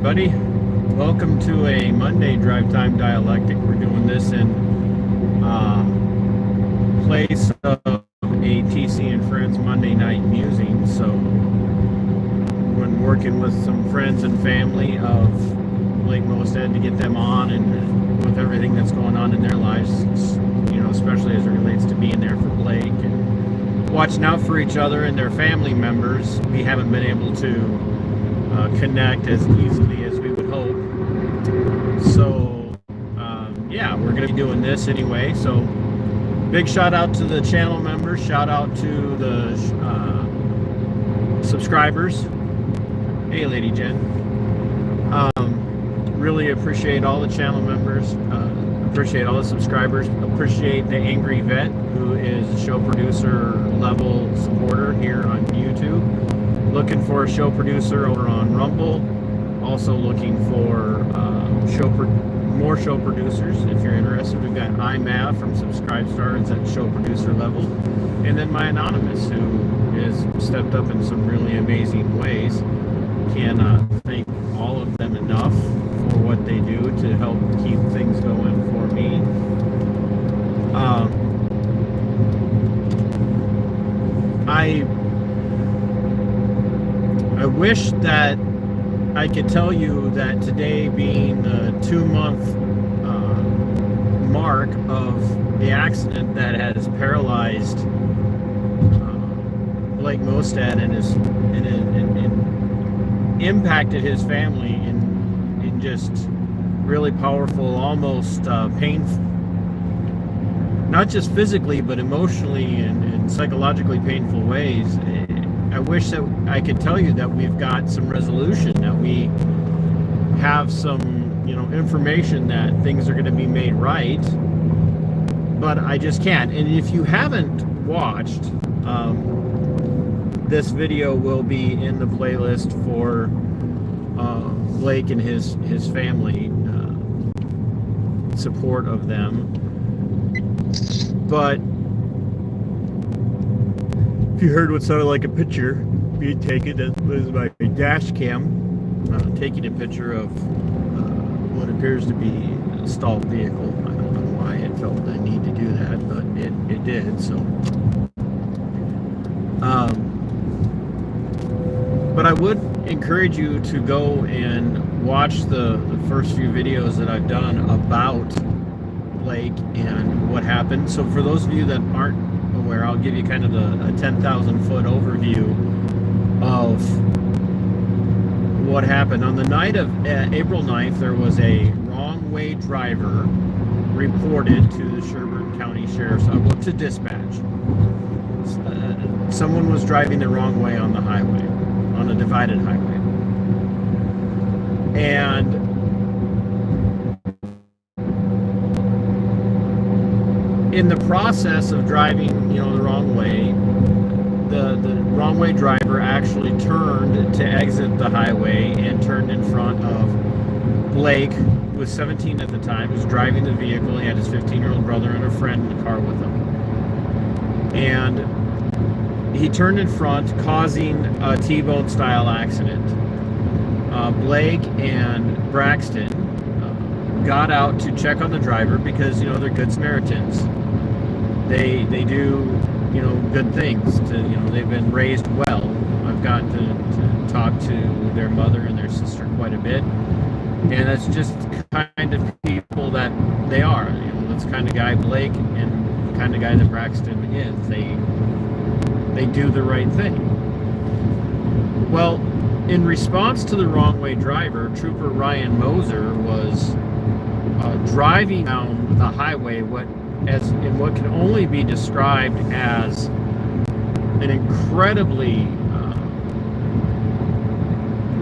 Buddy, welcome to a Monday Drive Time Dialectic. We're doing this in place of a TC and Friends Monday night musing. So, when working with some friends and family of Blayke Mostad to get them on, and with everything that's going on in their lives, especially as it relates to being there for Blayke and watching out for each other and their family members, we haven't been able to connect as easily as we would hope. So yeah, we're going to be doing this anyway. So big shout out to the channel members, shout out to the subscribers. Hey Lady Jen, really appreciate all the channel members, appreciate all the subscribers, appreciate the Angry Vet, who is a show producer level supporter here on YouTube. Looking for a show producer over on Rumble. Also looking for more show producers if you're interested. We've got iMav from Subscribestar, it's at show producer level. And then my Anonymous, who has stepped up in some really amazing ways. Cannot thank all of them enough for what they do to help keep things going for me. I wish that I could tell you that today being the 2-month mark of the accident that has paralyzed Blayke Mostad and impacted his family in just really powerful, almost painful, not just physically but emotionally and psychologically painful ways. I wish that I could tell you that we've got some resolution, that we have some, information that things are going to be made right, but I just can't. And if you haven't watched, this video will be in the playlist for Blayke and his family, support of them. But if you heard what sounded like a picture being taken, that was my dash cam taking a picture of what appears to be a stalled vehicle. I don't know why it felt the need to do that, but it did. So, but I would encourage you to go and watch the first few videos that I've done about Blayke and what happened. So for those of you that aren't aware, I'll give you kind of a 10,000 foot overview of what happened. On the night of April 9th, there was a wrong-way driver reported to the Sherburne County Sheriff's Office, to dispatch. Someone was driving the wrong way on the highway, on a divided highway. And in the process of driving, the wrong way, the wrong way driver actually turned to exit the highway and turned in front of Blayke, who was 17 at the time, was driving the vehicle. He had his 15-year-old brother and a friend in the car with him. And he turned in front, causing a T-bone style accident. Blayke and Braxton got out to check on the driver because, they're good Samaritans. They do, good things. They've been raised well. I've gotten to talk to their mother and their sister quite a bit, and that's just the kind of people that they are. That's the kind of guy Blayke and the kind of guy that Braxton is. They do the right thing. Well, in response to the wrong way driver, Trooper Ryan Moeser was driving down the highway in what can only be described as an incredibly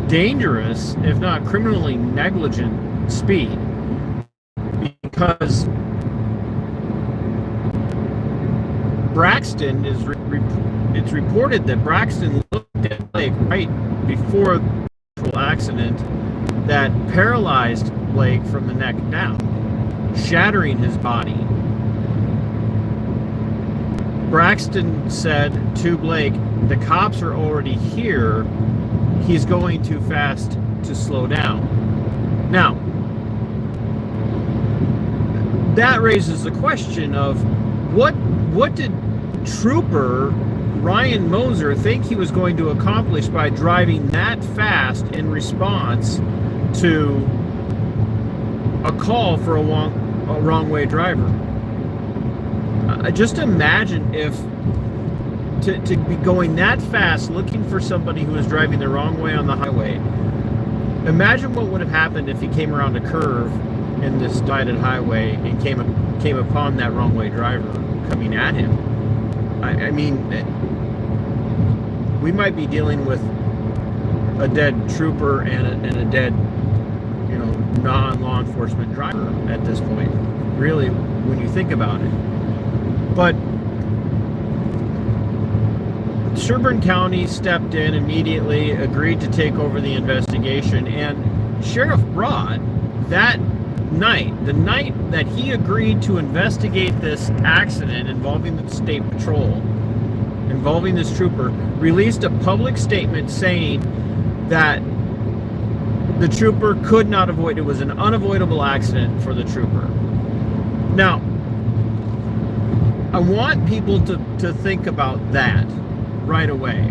dangerous, if not criminally negligent speed, because Braxton it's reported that Braxton looked at Blayke right before the actual accident that paralyzed Blayke from the neck down, shattering his body. Braxton said to Blayke, "The cops are already here. He's going too fast to slow down. Now, that raises the question of what did Trooper Ryan Moeser think he was going to accomplish by driving that fast in response to a call for a wrong-way driver? Just imagine if to be going that fast looking for somebody who was driving the wrong way on the highway. Imagine what would have happened if he came around a curve in this divided highway and came upon that wrong way driver coming at him. I mean, we might be dealing with a dead trooper and a dead, non-law enforcement driver at this point, really, when you think about it. But Sherburne County stepped in immediately, agreed to take over the investigation, and Sheriff Brott, that night, the night that he agreed to investigate this accident involving the state patrol, involving this trooper, released a public statement saying that the trooper could not avoid, it was an unavoidable accident for the trooper. Now, I want people to think about that right away.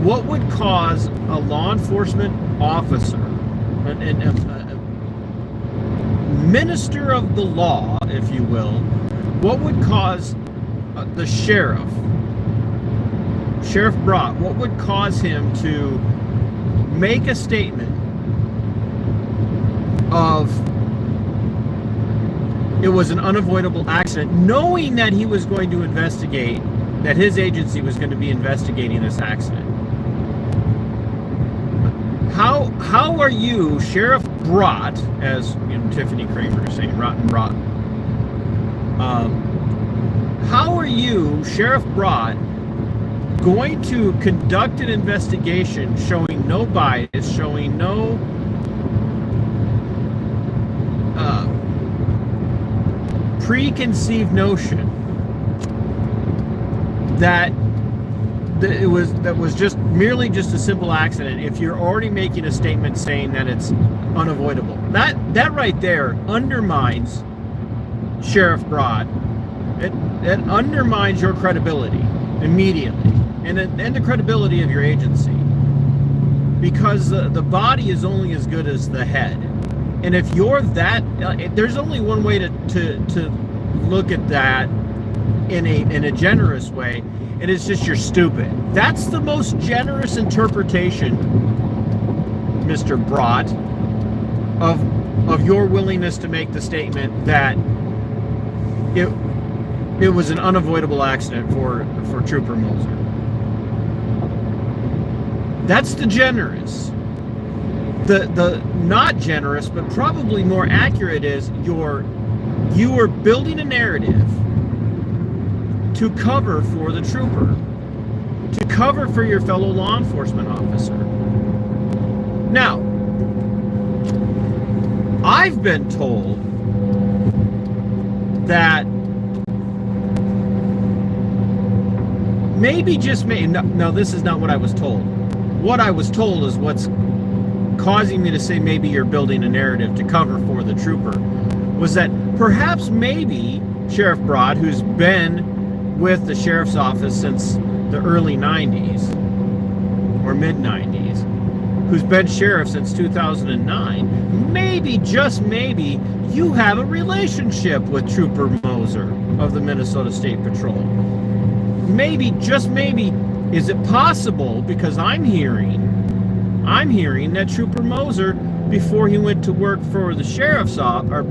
What would cause a law enforcement officer, a minister of the law, if you will, what would cause the Sheriff Brott, what would cause him to make a statement of it was an unavoidable accident, knowing that he was going to investigate, that his agency was going to be investigating this accident? How are you, Sheriff Brott, as Tiffany Kramer is saying, Rotten Brott, how are you, Sheriff Brott, going to conduct an investigation showing no bias, showing no preconceived notion that was just merely just a simple accident, if you're already making a statement saying that it's unavoidable? That right there undermines Sheriff Brott. It undermines your credibility immediately, and the credibility of your agency, because the body is only as good as the head. And if you're that, there's only one way to look at that in a generous way, and it's just you're stupid. That's the most generous interpretation, Mr. Brott, of your willingness to make the statement that it was an unavoidable accident for Trooper Moeser. That's the generous. The not generous, but probably more accurate, is you are building a narrative to cover for the trooper, to cover for your fellow law enforcement officer. Now, I've been told that maybe, just maybe, no, this is not what I was told. What I was told is what's causing me to say maybe you're building a narrative to cover for the trooper, was that perhaps maybe Sheriff Brott, who's been with the sheriff's office since the early 90s or mid 90s, who's been sheriff since 2009, maybe, just maybe, you have a relationship with Trooper Moeser of the Minnesota State Patrol. Maybe, just maybe, is it possible, because I'm hearing that Trooper Moeser, before he went to work for the sheriff's office, or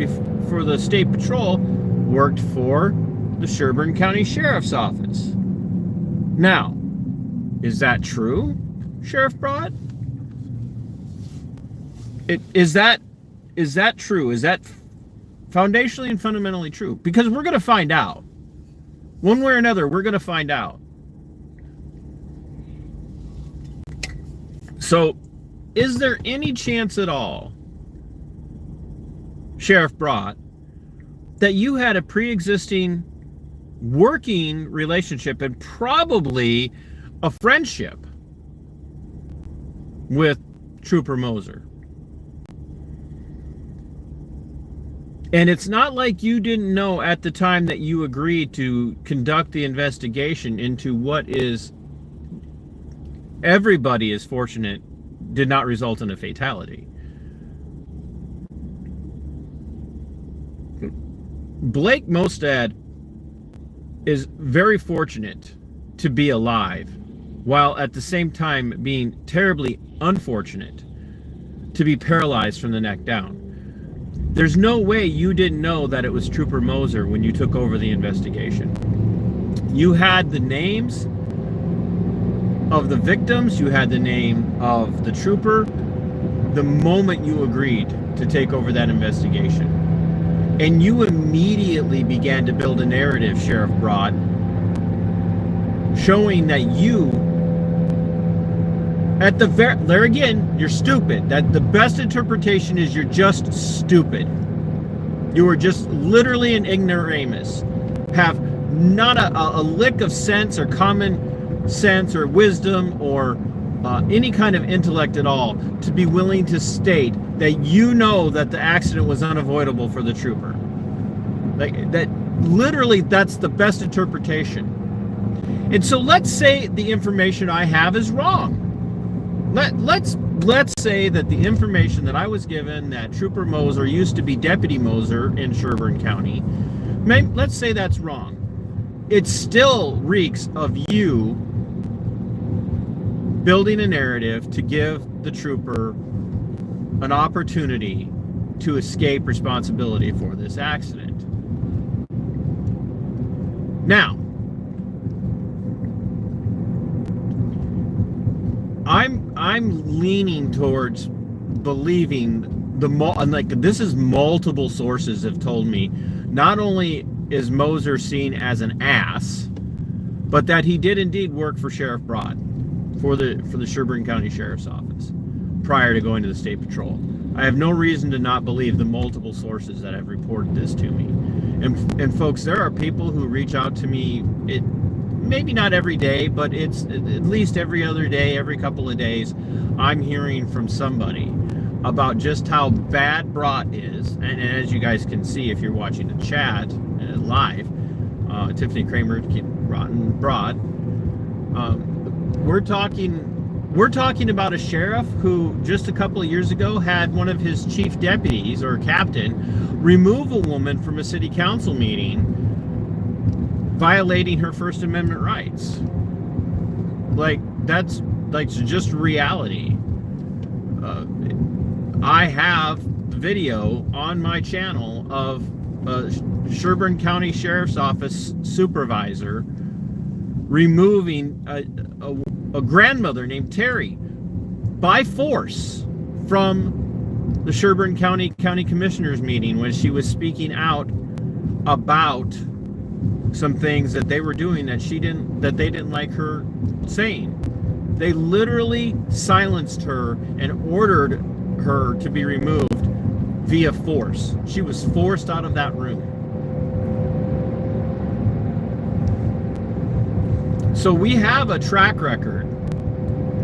for the state patrol, worked for the Sherburne County Sheriff's Office. Now, is that true, Sheriff Brott? Is that true? Is that foundationally and fundamentally true? Because we're going to find out. One way or another, we're going to find out. So, is there any chance at all, Sheriff Brott, that you had a pre-existing working relationship and probably a friendship with Trooper Moeser? And it's not like you didn't know at the time that you agreed to conduct the investigation into what is, everybody is fortunate, did not result in a fatality. Blayke Mostad is very fortunate to be alive, while at the same time being terribly unfortunate to be paralyzed from the neck down. There's no way you didn't know that it was Trooper Moeser when you took over the investigation. You had the names of the victims, you had the name of the trooper, the moment you agreed to take over that investigation. And you immediately began to build a narrative, Sheriff Brott, showing that you, at the there again, you're stupid. That the best interpretation is you're just stupid. You are just literally an ignoramus. Have not a lick of sense or common sense or wisdom or any kind of intellect at all to be willing to state that you know that the accident was unavoidable for the trooper. Like that, literally, that's the best interpretation. And so let's say the information I have is wrong. Let's say that the information that I was given, that Trooper Moeser used to be Deputy Moeser in Sherburne County, let's say that's wrong. It still reeks of you building a narrative to give the trooper an opportunity to escape responsibility for this accident. Now, I'm leaning towards believing this is multiple sources have told me, not only is Moeser seen as an ass, but that he did indeed work for Sheriff Brott for the Sherburne County Sheriff's Office prior to going to the State Patrol. I have no reason to not believe the multiple sources that have reported this to me. And folks, there are people who reach out to me, maybe not every day, but it's at least every other day, every couple of days, I'm hearing from somebody about just how bad Brott is. And as you guys can see, if you're watching the chat live, Tiffany Kramer, Rotten Brott, we're talking about a sheriff who just a couple of years ago had one of his chief deputies or captain remove a woman from a city council meeting, violating her First Amendment rights. Like, that's like just reality. I have video on my channel of a Sherburne County Sheriff's Office supervisor removing a grandmother named Terry by force from the Sherburne County Commissioners meeting when she was speaking out about some things that they were doing that they didn't like her saying. They literally silenced her and ordered her to be removed via force. She was forced out of that room. So we have a track record,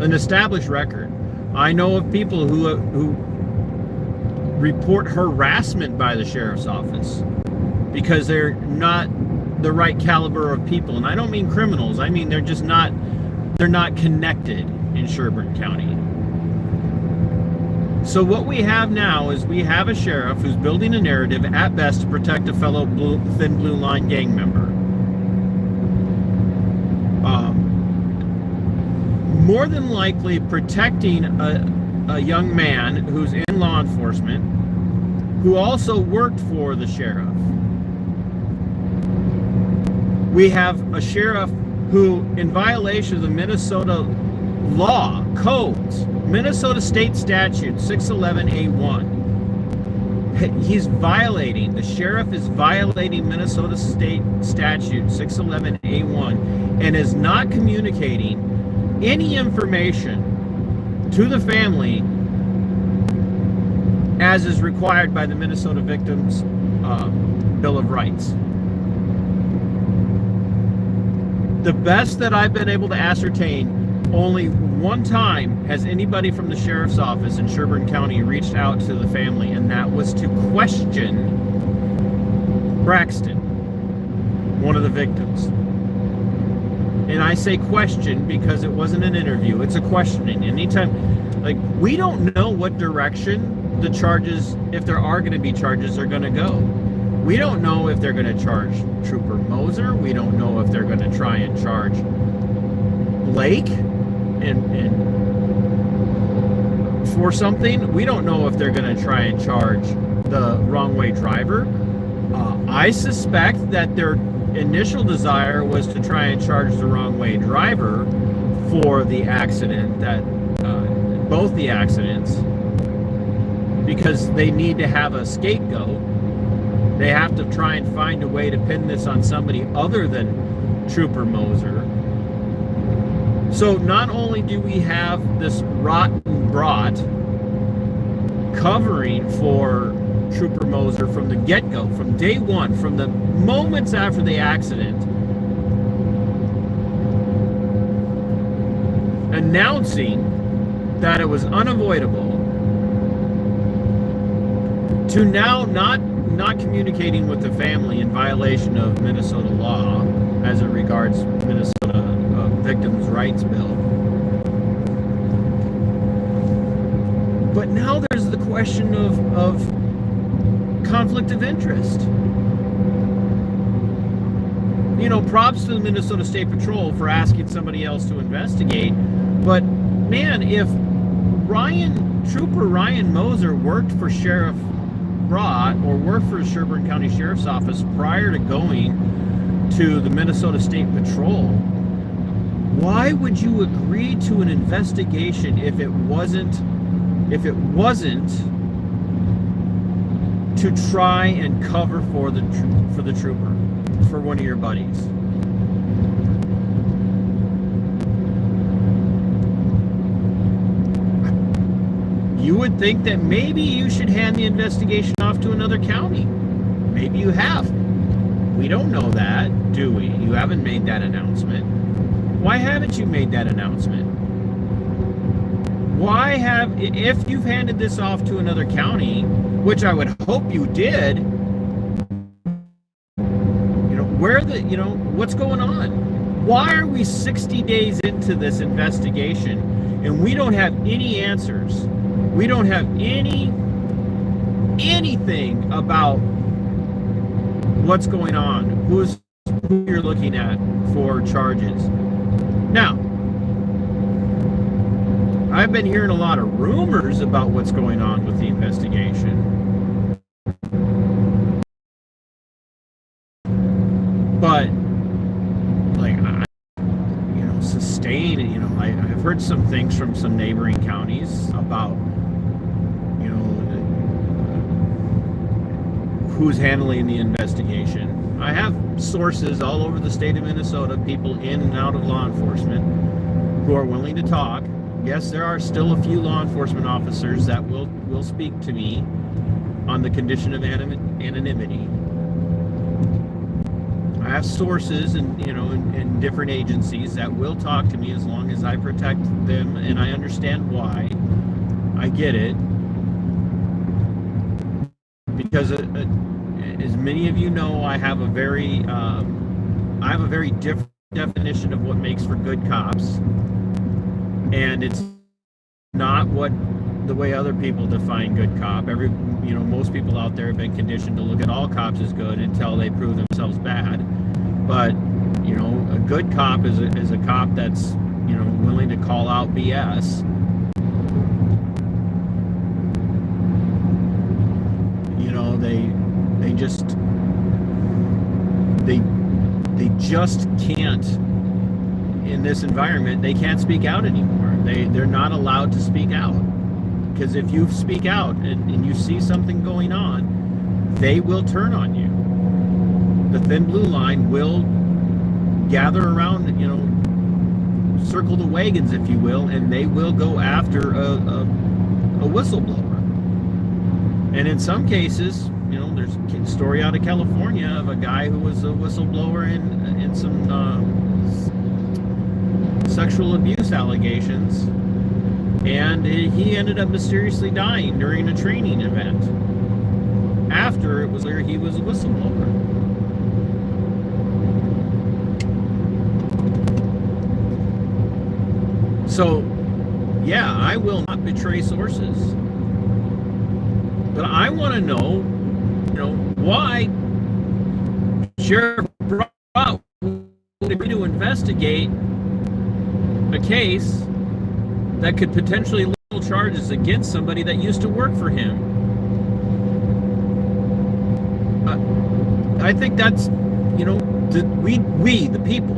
an established record. I know of people who report harassment by the sheriff's office because they're not the right caliber of people. And I don't mean criminals. I mean they're not connected in Sherburne County. So what we have now is we have a sheriff who's building a narrative at best to protect a fellow Thin Blue Line gang member. More than likely protecting a young man who's in law enforcement who also worked for the sheriff. We have a sheriff who, in violation of the Minnesota law, codes, Minnesota State Statute 611A1, he's violating, the sheriff is violating Minnesota State Statute 611A1 and is not communicating any information to the family as is required by the Minnesota Victims Bill of Rights. The best that I've been able to ascertain, only one time has anybody from the sheriff's office in Sherburne County reached out to the family, and that was to question Braxton, one of the victims. And I say question because it wasn't an interview, it's a questioning. Anytime, like, we don't know what direction the charges, if there are going to be charges, are going to go. We don't know if they're going to charge Trooper Moeser. We don't know if they're going to try and charge Blayke and for something. We don't know if they're going to try and charge the wrong way driver. I suspect that their initial desire was to try and charge the wrong way driver for the accident, that both the accidents, because they need to have a scapegoat. They have to try and find a way to pin this on somebody other than Trooper Moeser. So not only do we have this rotten Brott covering for Trooper Moeser from the get-go, from day one, from the moments after the accident, announcing that it was unavoidable, to now not communicating with the family in violation of Minnesota law as it regards Minnesota Victims' Rights Bill. But now there's the question of conflict of interest. You know, props to the Minnesota State Patrol for asking somebody else to investigate. But man, if Trooper Ryan Moeser worked for Sheriff Brott or worked for the Sherburne County Sheriff's Office prior to going to the Minnesota State Patrol, why would you agree to an investigation if it wasn't to try and cover for the trooper, for one of your buddies? You would think that maybe you should hand the investigation off to another county. Maybe you have. We don't know that, do we? You haven't made that announcement. Why haven't you made that announcement? If you've handed this off to another county, which I would hope you did, what's going on? Why are we 60 days into this investigation and we don't have any answers? We don't have anything about what's going on, who you're looking at for charges. Now, I've been hearing a lot of rumors about what's going on with the investigation. But, like, I've heard some things from some neighboring counties about, who's handling the investigation. I have sources all over the state of Minnesota, people in and out of law enforcement who are willing to talk. Yes, there are still a few law enforcement officers that will speak to me on the condition of anonymity. I have sources in different agencies that will talk to me as long as I protect them, and I understand why. I get it. Because as many of you know, I have a very different definition of what makes for good cops, and it's not the way other people define good cop. Most people out there have been conditioned to look at all cops as good until they prove themselves bad. But a good cop is a cop that's willing to call out BS. They just can't, in this environment, they can't speak out anymore. They're not allowed to speak out, because if you speak out and you see something going on, they will turn on you. The thin blue line will gather around, circle the wagons, if you will, and they will go after a whistleblower. And in some cases, there's a story out of California of a guy who was a whistleblower in some sexual abuse allegations, and he ended up mysteriously dying during a training event after it was clear he was a whistleblower. So, yeah, I will not betray sources, but I want to know, why Sheriff Brott would agree to investigate a case that could potentially legal charges against somebody that used to work for him. I think that's, we the people,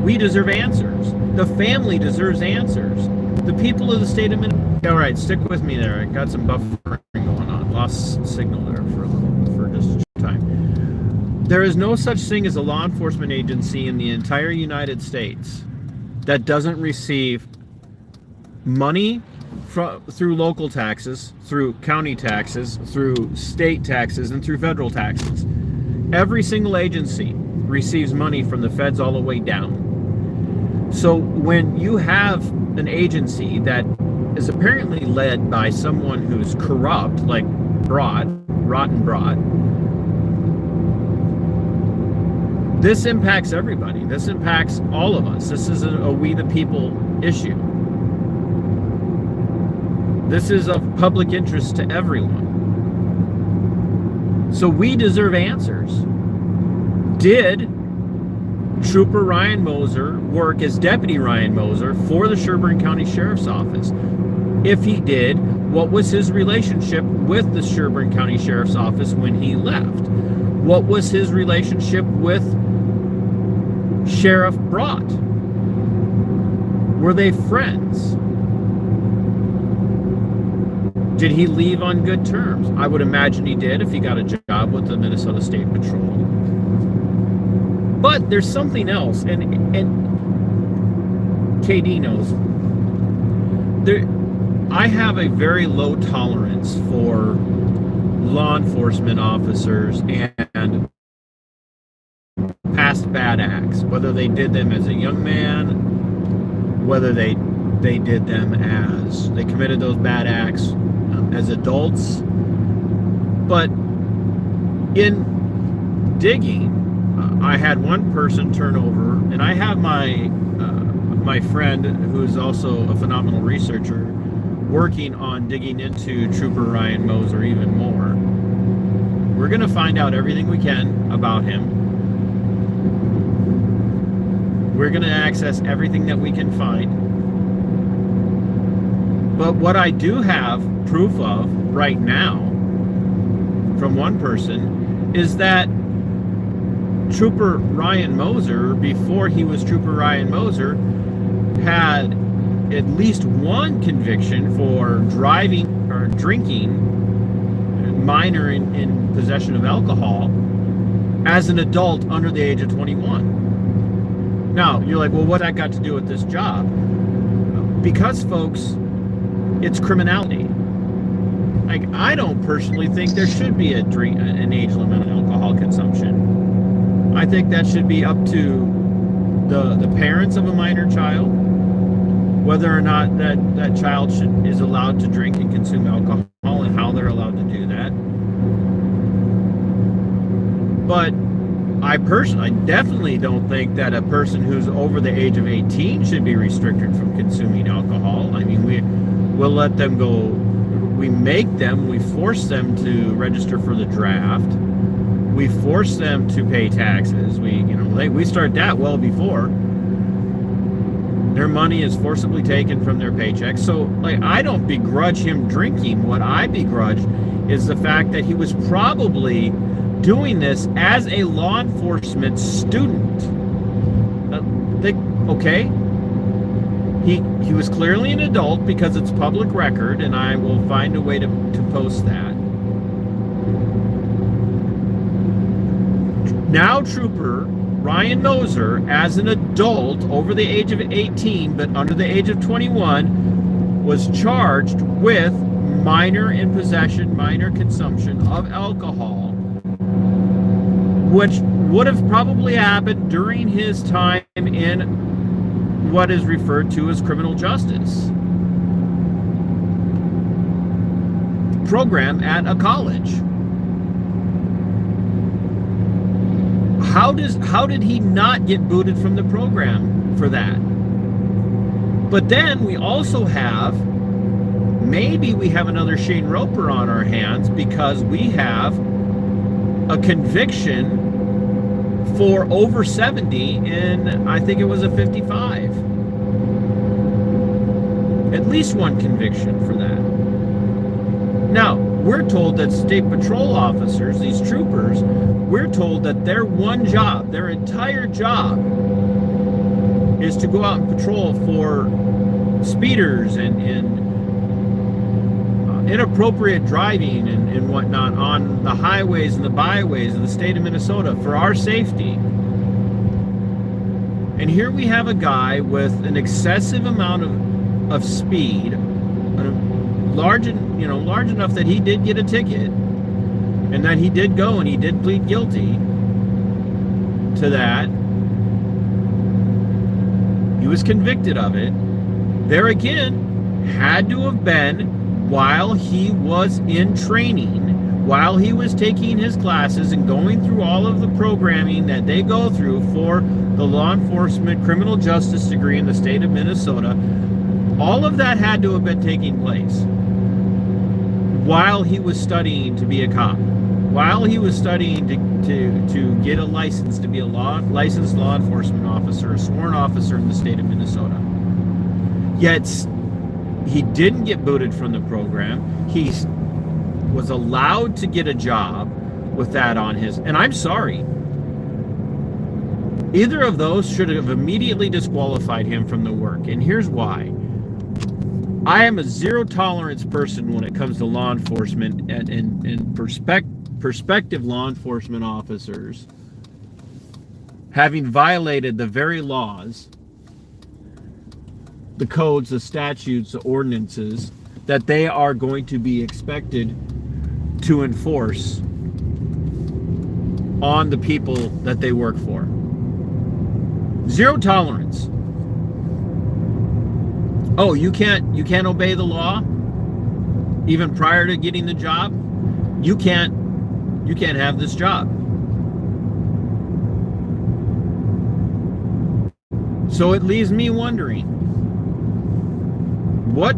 we deserve answers. The family deserves answers. The people of the state of Minnesota. All right, stick with me there. I got some buffering going on. Lost signal there for just a time. There is no such thing as a law enforcement agency in the entire United States that doesn't receive money through local taxes, through county taxes, through state taxes, and through federal taxes. Every single agency receives money from the feds all the way down. So when you have an agency that is apparently led by someone who's corrupt, like Brott, this impacts everybody. This impacts all of us. This is a we the people issue. This is of public interest to everyone. So we deserve answers. Did Trooper Ryan Moeser work as Deputy Ryan Moeser for the Sherburne County Sheriff's Office? If he did, what was his relationship with the Sherburne County Sheriff's Office when he left? What was his relationship with Sheriff Brott? Were they friends? Did he leave on good terms? I would imagine he did if he got a job with the Minnesota State Patrol. But there's something else, and KD knows. I have a very low tolerance for law enforcement officers and past bad acts, whether they did them as a young man, whether they did them as they committed those bad acts as adults. But in digging, I had one person turn over, and I have my friend, who's also a phenomenal researcher, working on digging into Trooper Ryan Moeser even more. We're going to find out everything we can about him. We're going to access everything that we can find. But what I do have proof of right now from one person is that Trooper Ryan Moeser, before he was Trooper Ryan Moeser, had at least one conviction for driving or drinking, minor in possession of alcohol, as an adult under the age of 21. Now, you're like, well, what that got to do with this job? Because, folks, it's criminality. Like, I don't personally think there should be an age limit on alcohol consumption. I think that should be up to the parents of a minor child, whether or not that child is allowed to drink and consume alcohol and how they're allowed to do that. But I definitely don't think that a person who's over the age of 18 should be restricted from consuming alcohol. I mean, we'll let them go. We force them to register for the draft. We force them to pay taxes. We start that well before. Their money is forcibly taken from their paychecks. So, I don't begrudge him drinking. What I begrudge is the fact that he was probably doing this as a law enforcement student. Okay? He was clearly an adult because it's public record, and I will find a way to post that. Now Trooper Ryan Moeser, as an adult over the age of 18 but under the age of 21, was charged with minor in possession, minor consumption of alcohol, which would have probably happened during his time in what is referred to as criminal justice program at a college. How did he not get booted from the program for that? But then we also have, maybe we have another Shane Roper on our hands, because we have a conviction for over 70 in, I think it was a 55. At least one conviction for that. Now, we're told that state patrol officers, these troopers, we're told that their one job, their entire job, is to go out and patrol for speeders and inappropriate driving and whatnot on the highways and the byways of the state of Minnesota for our safety. And here we have a guy with an excessive amount of speed, large enough that he did get a ticket, and that he did go and he did plead guilty to that. He was convicted of it. There again, had to have been while he was in training, while he was taking his classes and going through all of the programming that they go through for the law enforcement criminal justice degree in the state of Minnesota. All of that had to have been taking place while he was studying to be a cop, while he was studying to get a license to be a licensed law enforcement officer, a sworn officer in the state of Minnesota. Yet he didn't get booted from the program. He was allowed to get a job with that on his, and I'm sorry, either of those should have immediately disqualified him from the work. And here's why. I am a zero tolerance person when it comes to law enforcement and prospective law enforcement officers having violated the very laws, the codes, the statutes, the ordinances that they are going to be expected to enforce on the people that they work for. Zero tolerance. Oh, you can't obey the law even prior to getting the job? You can't have this job. So it leaves me wondering, what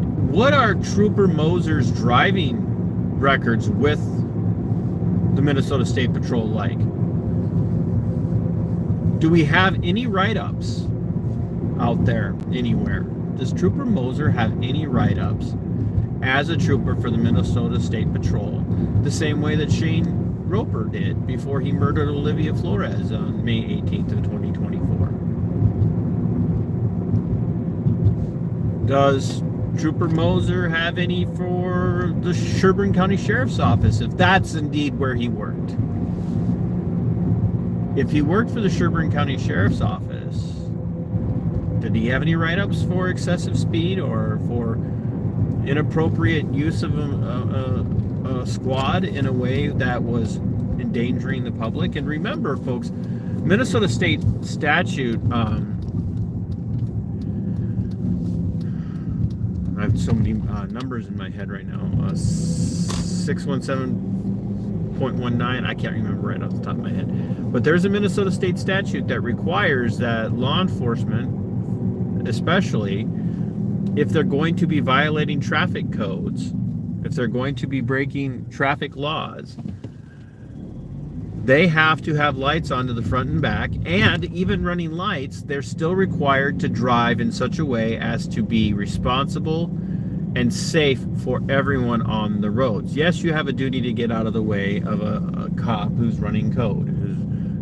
are Trooper Moeser's driving records with the Minnesota State Patrol like? Do we have any write-ups out there anywhere? Does Trooper Moeser have any write-ups as a trooper for the Minnesota State Patrol, the same way that Shane Roper did before he murdered Olivia Flores on May 18th of 2024? Does Trooper Moeser have any for the Sherburne County Sheriff's Office, if that's indeed where he worked? If he worked for the Sherburne County Sheriff's Office, did he have any write-ups for excessive speed or for inappropriate use of a squad in a way that was endangering the public? And remember, folks, Minnesota State statute, I have so many numbers in my head right now. 617.19, I can't remember right off the top of my head. But there's a Minnesota State statute that requires that law enforcement, especially if they're going to be violating traffic codes, if they're going to be breaking traffic laws, they have to have lights on to the front and back, and even running lights, they're still required to drive in such a way as to be responsible and safe for everyone on the roads. Yes, you have a duty to get out of the way of a cop who's running code, who's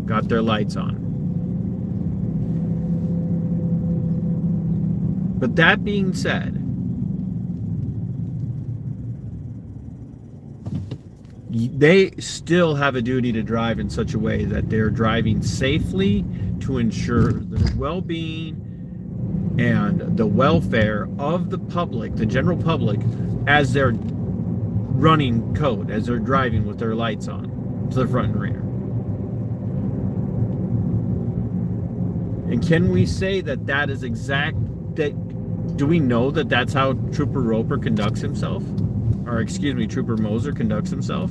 got their lights on. But that being said, they still have a duty to drive in such a way that they're driving safely to ensure the well-being and the welfare of the public, the general public, as they're running code, as they're driving with their lights on to the front and rear. And can we say that that is do we know that that's how Trooper Roper conducts himself? Or excuse me, Trooper Moeser conducts himself?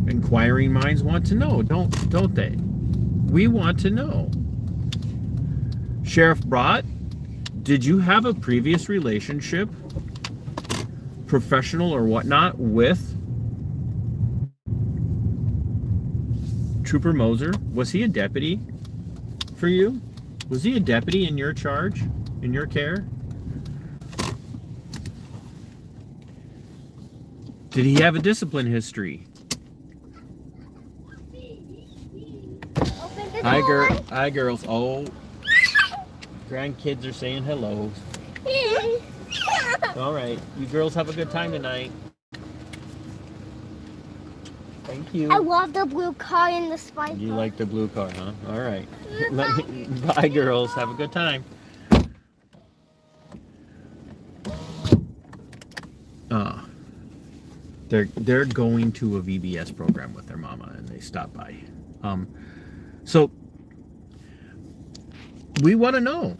Inquiring minds want to know, don't they? We want to know. Sheriff Brott, did you have a previous relationship, professional or whatnot, with Trooper Moeser? Was he a deputy for you? Was he a deputy in your charge, in your care? Did he have a discipline history? Hi, girls. Oh, grandkids are saying hello. All right, you girls have a good time tonight. Thank you. I love the blue car and the spike. You like the blue car, huh? All right. Bye, girls. Have a good time. They're going to a VBS program with their mama, and they stop by. So we want to know: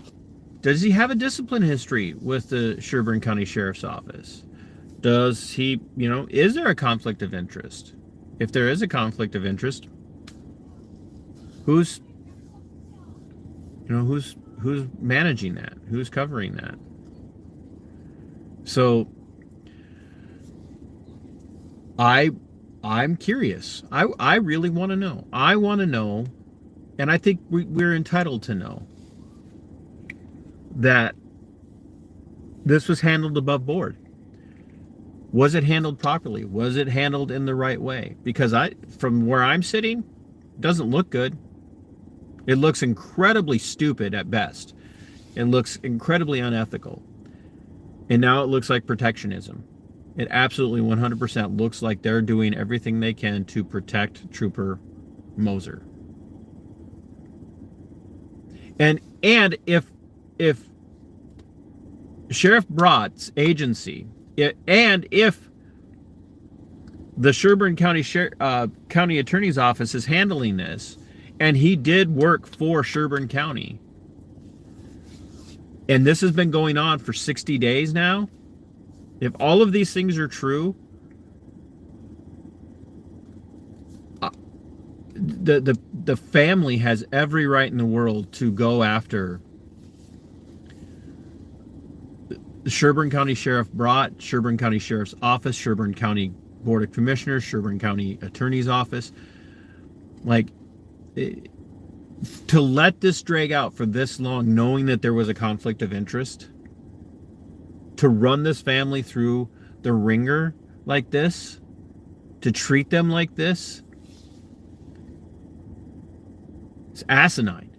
does he have a discipline history with the Sherburne County Sheriff's Office? Does he, is there a conflict of interest? If there is a conflict of interest, who's managing that? Who's covering that? So I'm curious. I really want to know. I want to know, and I think we're entitled to know that this was handled above board. Was it handled properly? Was it handled in the right way? Because from where I'm sitting, it doesn't look good. It looks incredibly stupid at best. It looks incredibly unethical. And now it looks like protectionism. It absolutely 100% looks like they're doing everything they can to protect Trooper Moeser. And if Sheriff Brott's agency, and if the Sherburne County County Attorney's Office is handling this, and he did work for Sherburne County, and this has been going on for 60 days now, if all of these things are true, the family has every right in the world to go after Sherburne County Sheriff Brott, Sherburne County Sheriff's Office, Sherburne County Board of Commissioners, Sherburne County Attorney's Office. To let this drag out for this long, knowing that there was a conflict of interest, to run this family through the ringer like this, to treat them like this, it's asinine.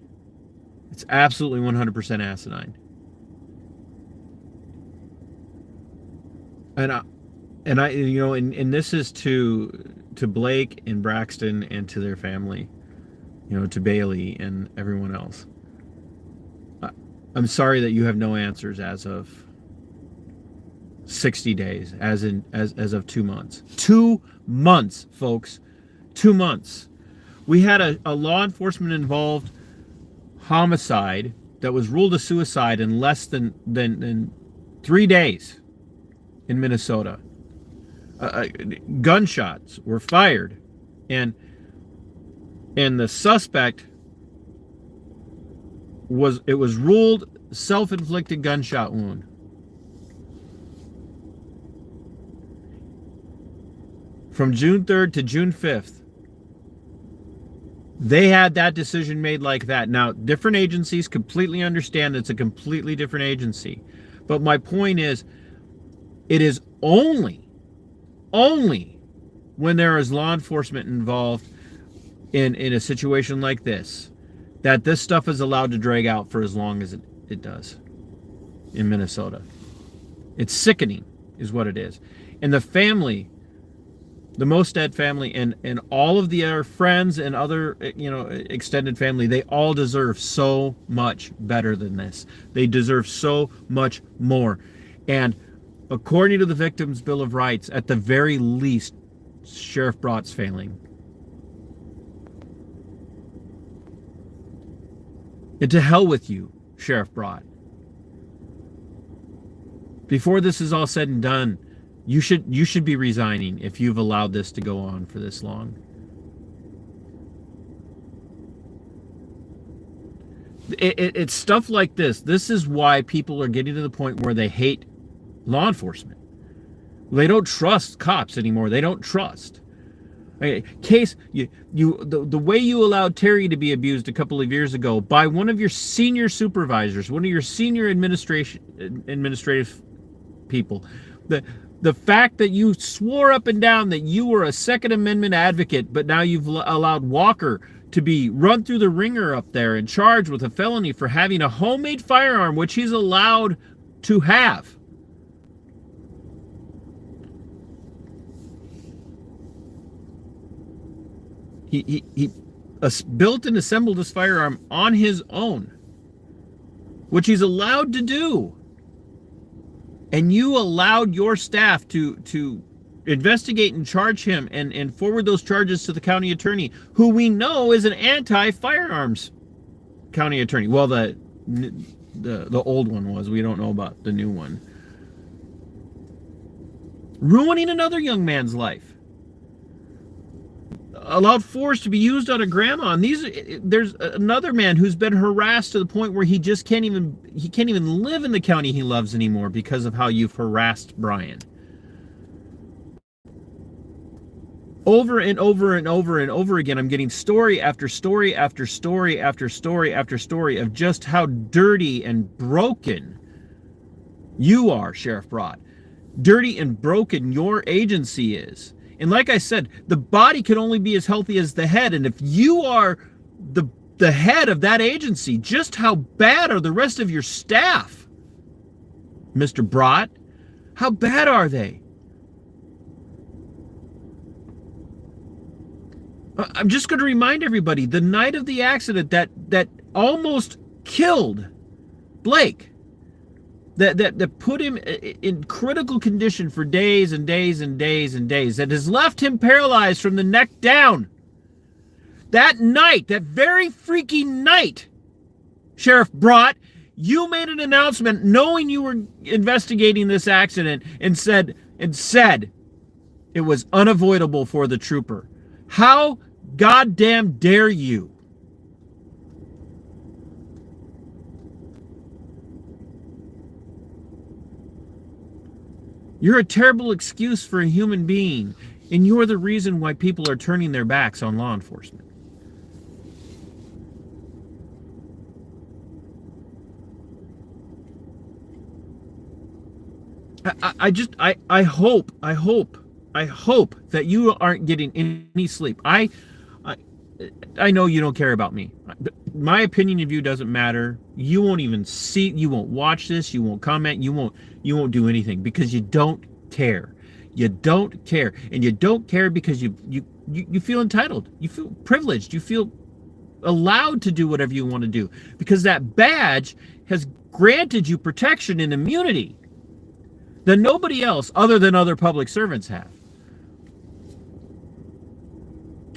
It's absolutely 100% asinine. And this is to Blayke and Braxton and to their family, to Bailey and everyone else. I'm sorry that you have no answers as of 60 days, as of 2 months. 2 months, folks. 2 months. We had a law enforcement involved homicide that was ruled a suicide in less than 3 days in Minnesota. Gunshots were fired, and the suspect was ruled self-inflicted gunshot wound. From June 3rd to June 5th, they had that decision made like that. Now, different agencies completely understand it's a completely different agency. But my point is, it is only when there is law enforcement involved in a situation like this that this stuff is allowed to drag out for as long as it does in Minnesota. It's sickening is what it is. And the family, the Mostad family, and all of the other friends and other extended family, they all deserve so much better than this. They deserve so much more. And according to the Victims' Bill of Rights, at the very least, Sheriff Brott's failing. And to hell with you, Sheriff Brott. Before this is all said and done, you should be resigning if you've allowed this to go on for this long. It's stuff like this. This is why people are getting to the point where they hate law enforcement. They don't trust cops anymore. They don't trust. Case the way you allowed Terry to be abused a couple of years ago by one of your senior supervisors, one of your senior administrative people. The fact that you swore up and down that you were a Second Amendment advocate, but now you've allowed Walker to be run through the ringer up there and charged with a felony for having a homemade firearm, which he's allowed to have. He built and assembled this firearm on his own, which he's allowed to do. And you allowed your staff to investigate and charge him and forward those charges to the county attorney, who we know is an anti-firearms county attorney. Well, the old one was. We don't know about the new one. Ruining another young man's life. Allowed force to be used on a grandma. And there's another man who's been harassed to the point where he can't even live in the county he loves anymore because of how you've harassed Brian. Over and over and over and over again, I'm getting story after story after story after story after story of just how dirty and broken you are, Sheriff Brott. Dirty and broken your agency is. And like I said, the body can only be as healthy as the head. And if you are the head of that agency, just how bad are the rest of your staff, Mr. Brott? How bad are they? I'm just going to remind everybody, the night of the accident that almost killed Blayke, that put him in critical condition for days and days and days and days, that has left him paralyzed from the neck down. That night, that very freaky night, Sheriff Brott, you made an announcement knowing you were investigating this accident and said it was unavoidable for the trooper. How goddamn dare you? You're a terrible excuse for a human being, and you're the reason why people are turning their backs on law enforcement. I hope that you aren't getting any sleep. I know you don't care about me. My opinion of you doesn't matter. You won't even see, you won't watch this, you won't comment, you won't do anything because you don't care. You don't care. And you don't care because you feel entitled. You feel privileged. You feel allowed to do whatever you want to do because that badge has granted you protection and immunity that nobody else other than other public servants have.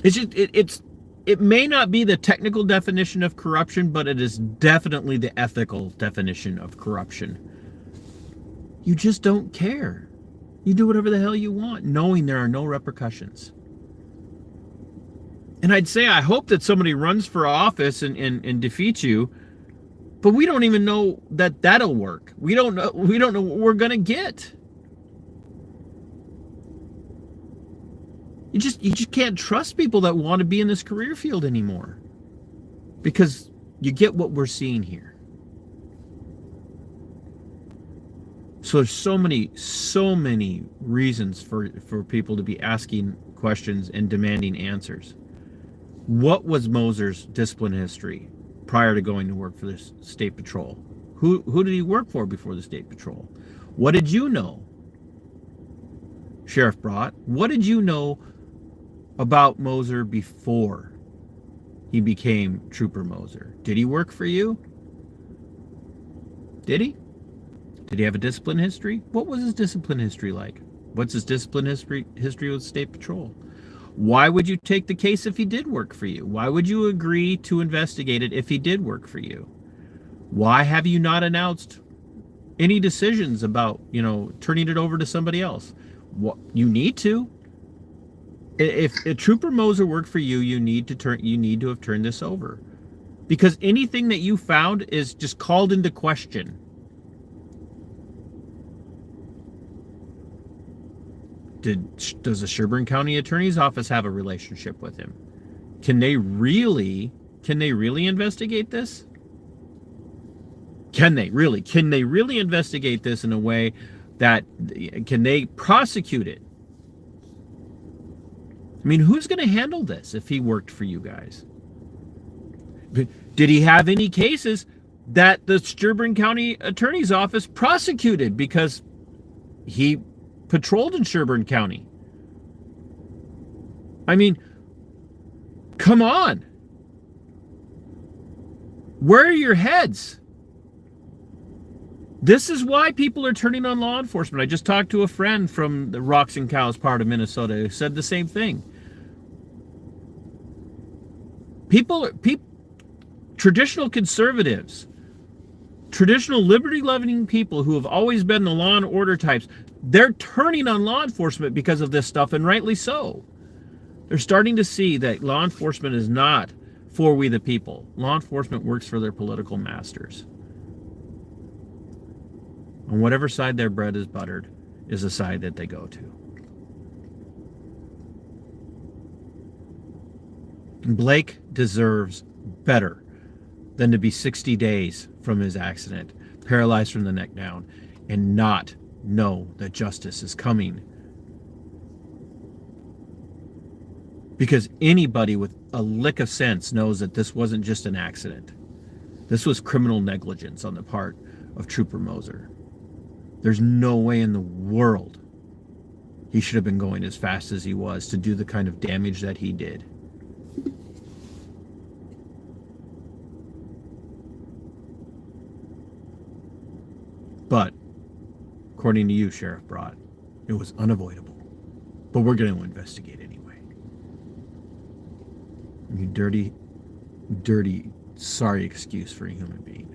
It may not be the technical definition of corruption, but it is definitely the ethical definition of corruption. You just don't care. You do whatever the hell you want, knowing there are no repercussions. And I'd say I hope that somebody runs for office and defeats you, but we don't even know that that'll work. We don't know what we're gonna get. You just can't trust people that want to be in this career field anymore because you get what we're seeing here. So there's so many reasons for people to be asking questions and demanding answers. What was Moeser's discipline history prior to going to work for the State Patrol? Who did he work for before the State Patrol? What did you know, Sheriff Brott? What did you know about Moeser before he became Trooper Moeser? Did he work for you? Did he? Did he have a discipline history? What was his discipline history like? What's his discipline history with State Patrol? Why would you take the case if he did work for you? Why would you agree to investigate it if he did work for you? Why have you not announced any decisions about, turning it over to somebody else? What you need to. If Trooper Moeser worked for you, you need to have turned this over. Because anything that you found is just called into question. Does the Sherburne County Attorney's Office have a relationship with him? Can they really investigate this? Can they really investigate this in a way that can they prosecute it? I mean, who's going to handle this if he worked for you guys? Did he have any cases that the Sherburne County Attorney's Office prosecuted because he patrolled in Sherburne County? I mean, come on. Where are your heads? This is why people are turning on law enforcement. I just talked to a friend from the Rocks and Cows part of Minnesota who said the same thing. People, traditional conservatives, traditional liberty-loving people who have always been the law and order types, they're turning on law enforcement because of this stuff, and rightly so. They're starting to see that law enforcement is not for we the people. Law enforcement works for their political masters. On whatever side their bread is buttered is the side that they go to. Blayke deserves better than to be 60 days from his accident, paralyzed from the neck down, and not know that justice is coming. Because anybody with a lick of sense knows that this wasn't just an accident. This was criminal negligence on the part of Trooper Moeser. There's no way in the world he should have been going as fast as he was to do the kind of damage that he did. But, according to you, Sheriff Brott, it was unavoidable. But we're going to investigate anyway. You dirty, dirty, sorry excuse for a human being.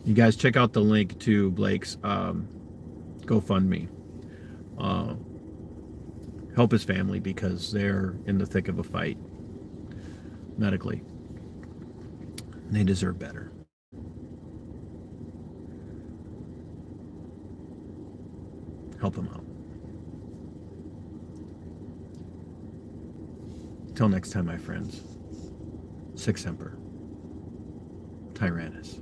You guys check out the link to Blayke's GoFundMe. Help his family because they're in the thick of a fight medically. They deserve better. Help them out. Till next time, my friends. Sic Semper. Tyrannis.